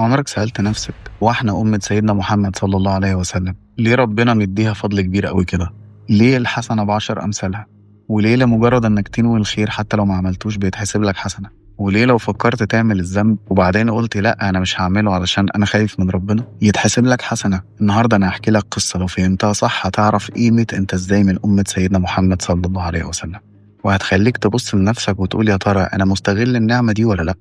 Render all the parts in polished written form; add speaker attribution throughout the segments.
Speaker 1: عمرك سألت نفسك واحنا أمة سيدنا محمد صلى الله عليه وسلم ليه ربنا مديها فضل كبير قوي كده؟ ليه الحسنة بعشر أمثالها؟ وليه لمجرد إنك تنوي الخير حتى لو ما عملتوش بيتحسب لك حسنة؟ وليه لو فكرت تعمل الذنب وبعدين قلت لأ أنا مش هعمله علشان أنا خايف من ربنا يتحسب لك حسنة؟ النهاردة أنا هحكي لك قصة لو فهمتها صح هتعرف قيمة أنت إزاي من أمة سيدنا محمد صلى الله عليه وسلم، وهتخليك تبص لنفسك وتقول يا ترى أنا مستغل النعمة دي ولا لأ؟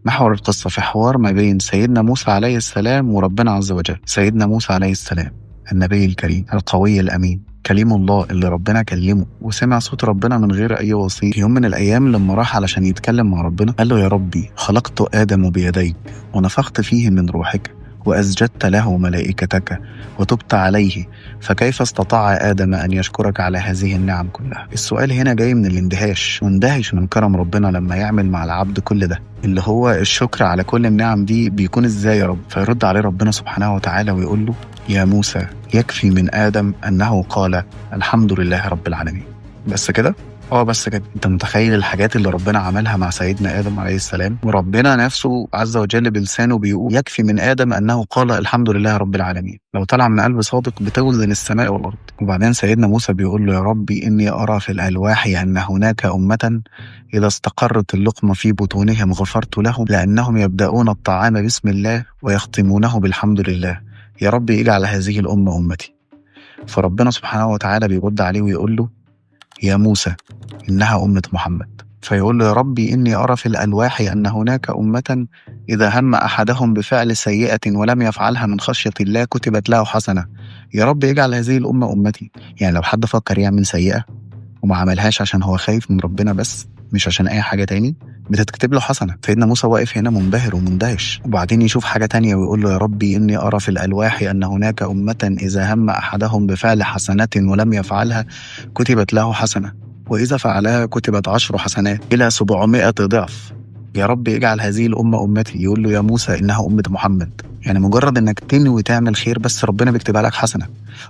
Speaker 1: محور القصة في حوار ما بين سيدنا موسى عليه السلام وربنا عز وجل. سيدنا موسى عليه السلام النبي الكريم القوي الأمين كليم الله اللي ربنا كلمه وسمع صوت ربنا من غير أي وسيط. في يوم من الأيام لما راح علشان يتكلم مع ربنا قال له يا ربي خلقت آدم بيديك ونفخت فيه من روحك وأسجدت له ملائكتك وتبت عليه فكيف استطاع آدم أن يشكرك على هذه النعم كلها؟ السؤال هنا جاي من الاندهاش، مندهش من كرم ربنا لما يعمل مع العبد كل ده، اللي هو الشكر على كل النعم دي بيكون ازاي يا رب؟ فيرد عليه ربنا سبحانه وتعالى ويقول له يا موسى يكفي من آدم أنه قال الحمد لله رب العالمين. بس كده؟ بس كده. انت متخيل الحاجات اللي ربنا عملها مع سيدنا آدم عليه السلام وربنا نفسه عز وجل بلسانه بيقول يكفي من آدم أنه قال الحمد لله رب العالمين. لو طلع من قلب صادق بتوزن السماء والأرض. وبعدين سيدنا موسى بيقول له يا ربي إني أرى في الألواح أن هناك أمة إذا استقرت اللقمة في بطونهم غفرت لهم لأنهم يبدأون الطعام بسم الله ويختمونه بالحمد لله، يا ربي اجعل هذه الأمة أمتي. فربنا سبحانه وتعالى بيرد عليه ويقول له يا موسى إنها أمة محمد. فيقول له يا ربي إني أرى في الألواح أن هناك أمة إذا هم أحدهم بفعل سيئة ولم يفعلها من خشية الله كتبت له حسنة، يا رب اجعل هذه الأمة أمتي. يعني لو حد فكر يعمل سيئة وما عملهاش عشان هو خايف من ربنا بس مش عشان أي حاجة تاني بتتكتب له حسنة. سيدنا موسى واقف هنا منبهر ومندهش، وبعدين يشوف حاجة تانية ويقول له يا ربي إني أرى في الألواح أن هناك أمة إذا هم أحدهم بفعل حسنة ولم يفعلها كتبت له حسنة وإذا فعلها كتبت 10 حسنات إلى 700 ضعف، يا رب اجعل هذه الأمة أمتي. يقول له يا موسى إنها أمة محمد. يعني مجرد إنك تنوي تعمل خير بس ربنا بيكتبها لك حسنة،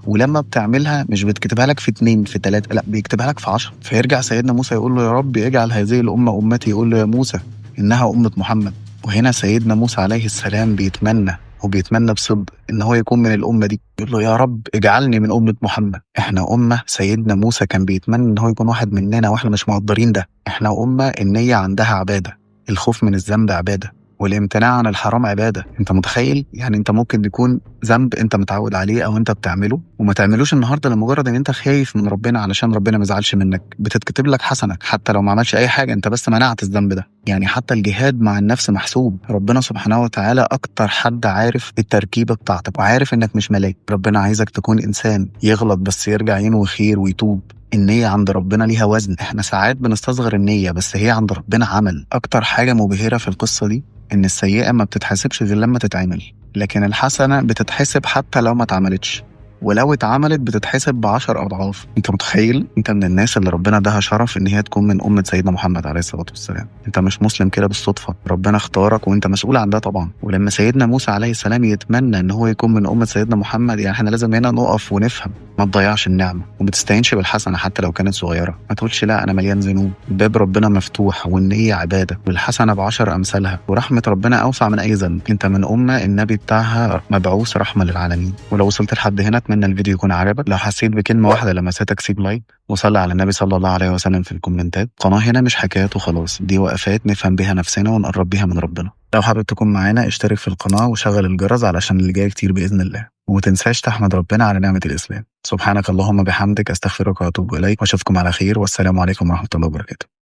Speaker 1: ولما بتعملها مش بتكتبها لك في 2 في 3 لا بيكتبها لك في 10. فيرجع سيدنا موسى يقول له يا رب اجعل هذه الأمة أمتي، يقول له يا موسى إنها أمة محمد. وهنا سيدنا موسى عليه السلام بيتمنى بصدق ان هو يكون من الامه دي، يقول له يا رب اجعلني من امه محمد. احنا امه سيدنا موسى كان بيتمنى ان هو يكون واحد مننا واحنا مش مقدرين ده. احنا امه النيه عندها عباده، الخوف من الذنب عباده، والامتناع عن الحرام عباده. انت متخيل؟ يعني انت ممكن يكون ذنب انت متعود عليه او انت بتعمله وما تعملوش النهارده لمجرد ان انت خايف من ربنا علشان ربنا ما يزعلش منك، بتتكتب لك حسنه حتى لو ما عملش اي حاجه، انت بس منعت الذنب ده. يعني حتى الجهاد مع النفس محسوب. ربنا سبحانه وتعالى اكتر حد عارف التركيبه بتاعتك وعارف انك مش ملاك. ربنا عايزك تكون انسان يغلط بس يرجع ينوي خير ويتوب. النية عند ربنا ليها وزن. احنا ساعات بنستصغر النية بس هي عند ربنا عمل. اكتر حاجة مبهرة في القصة دي ان السيئة ما بتتحسبش غير لما تتعمل، لكن الحسنة بتتحسب حتى لو ما اتعملتش، ولو اتعملت بتتحسب ب10 أضعاف. انت متخيل؟ انت من الناس اللي ربنا اداها شرف ان هي تكون من أمة سيدنا محمد عليه الصلاة والسلام. انت مش مسلم كده بالصدفة، ربنا اختارك وانت مسؤول عن ده طبعا. ولما سيدنا موسى عليه السلام يتمنى ان هو يكون من أمة سيدنا محمد، يعني احنا لازم هنا نقف ونفهم ما تضيعش النعمة وما تستهينش بالحسنة حتى لو كانت صغيرة. ما تقولش لا انا مليان ذنوب. باب ربنا مفتوح والنية عبادة والحسنة ب10 أمثالها، ورحمة ربنا أوسع من أي ذنب. انت من أمة النبي بتاعها مبعوث رحمة للعالمين. ولو وصلت لحد هنا اتمنى الفيديو يكون عجبك. لو حسيت بكلمة واحدة لمستك سيب لايك وصلي على النبي صلى الله عليه وسلم في الكومنتات. قناة هنا مش حكايات وخلاص، دي وقفات نفهم بيها نفسنا ونقرب بيها من ربنا. لو حابب تكون معانا اشترك في القناة وشغل الجرس علشان اللي جاي كتير بإذن الله، ومتنساش تحمد ربنا على نعمة الإسلام. سبحانك اللهم بحمدك، استغفرك واتوب إليك، واشوفكم على خير، والسلام عليكم ورحمة الله وبركاته.